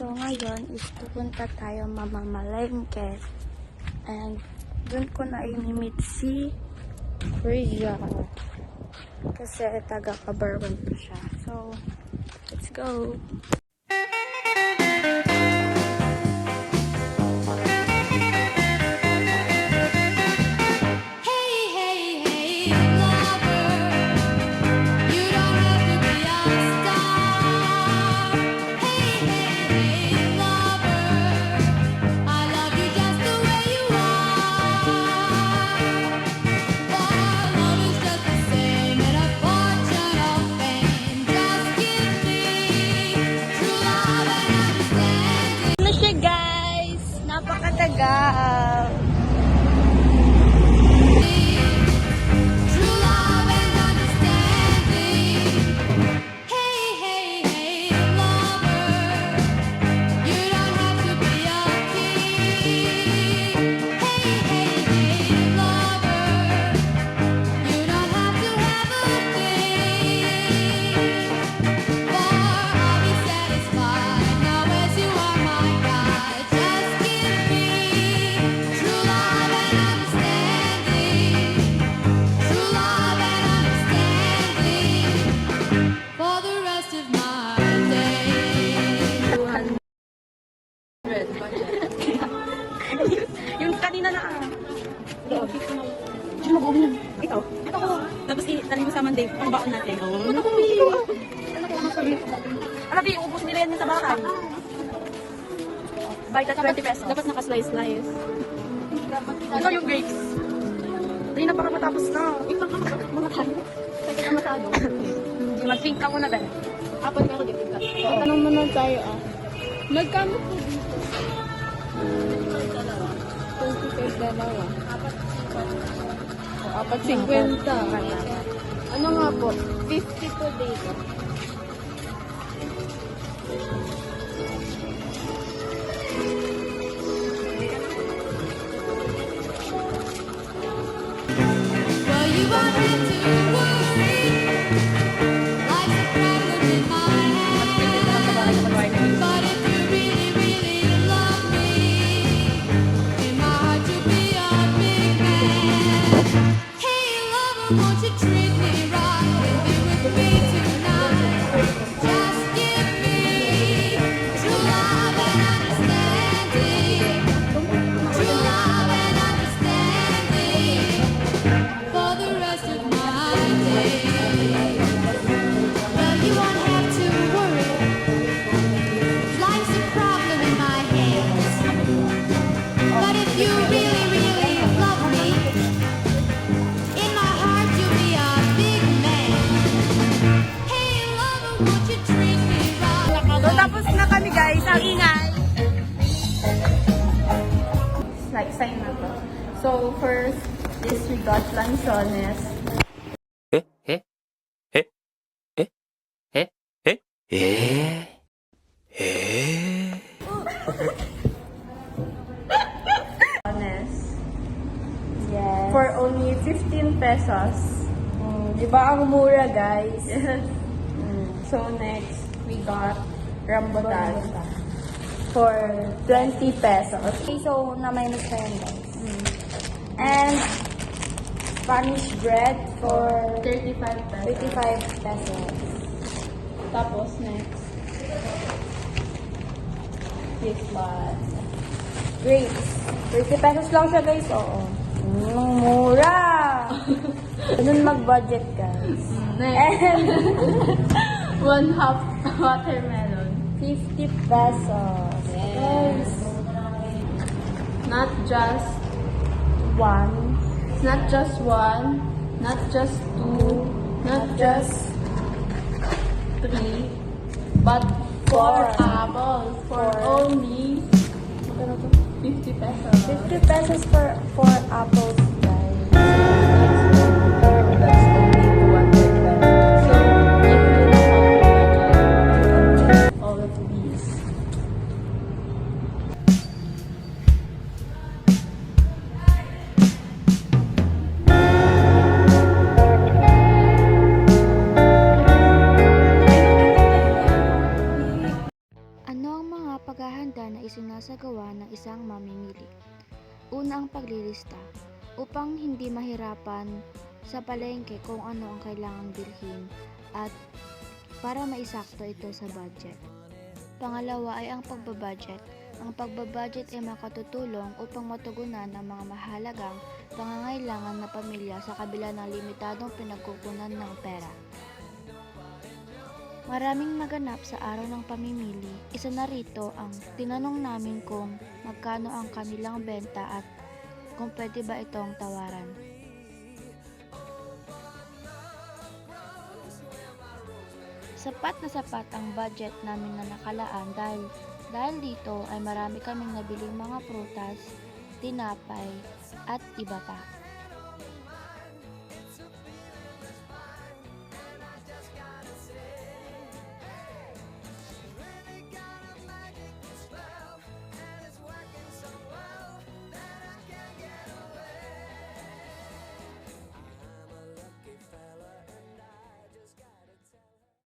So ngayon is pupunta tayo mamamalengke. And dun ko na inimit si Rhea. Kasi taga Kabarwan pa siya. So, let's go! Napakatagal. Yung kanina na Sino mag-uwi lang? Ito. Ito ko. Tapos itanin mo sa Monday. Ang bakon natin. Ano ko umiigo? Ano ko masabi? Alam, iubos nila yan sa bahay. Buy that 20 pesos. Dapat naka-slice-slice. Ito yung grapes. Hindi na para matapos na. Ito ka mga tayo. Kaya ka masyado. Mag-think ka muna ba? Apat ka ako dito. Tanong muna tayo Magkano po dito? 25 dalawa. Apat 50. Ano nga po? 50 po dito. Well, you want me to worry. Life's a problem in my hand. But if you really, really love me, in my heart you'll be a big man. Hey, lover, won't you treat me right and be with me tonight? Just give me true love and understanding. True love and understanding. For the rest of my days. Well, you won't have to worry. Life's a problem in my hands. But if you really, really love me, in my heart you'll be a big man. Hey, lover, won't you treat me right? So, tapos na kami guys. Ang ingay. Like, sign na to. So, first is we got lanzones. Lanzones. Yes. For only 15 pesos. Diba ang mura, guys? Yes. So, next, we got rambutan. For 20 pesos. Okay, so, na-minus na yan, guys. And Spanish bread for 35 pesos. 35 pesos. Tapos, next. This one. Grapes. 30 pesos lang siya, guys. Oo. Mura! Ganun mag-budget, guys. Next. And 1/2 watermelon. 50 pesos. Guys. Not just One. not just one, not just two, not just three, but 4 apples for only 50 pesos. 50 pesos for 4 apples, guys. That's only 200 pesos. So, if you know how to budget all of these. isang mamimili. Una ang paglilista, upang hindi mahirapan sa palengke kung ano ang kailangang bilhin at para maisakto ito sa budget. Pangalawa ay ang pagbabudget. Ang pagbabudget ay makatutulong upang matugunan ang mga mahalagang pangangailangan na pamilya sa kabila ng limitadong pinagkukunan ng pera. Maraming naganap sa araw ng pamimili. Isa na rito ang tinanong namin kung magkano ang kanilang benta at kung pwede ba itong tawaran. Sapat na sapat ang budget namin na nakalaan dahil dito ay marami kaming nabiling mga prutas, tinapay at iba pa.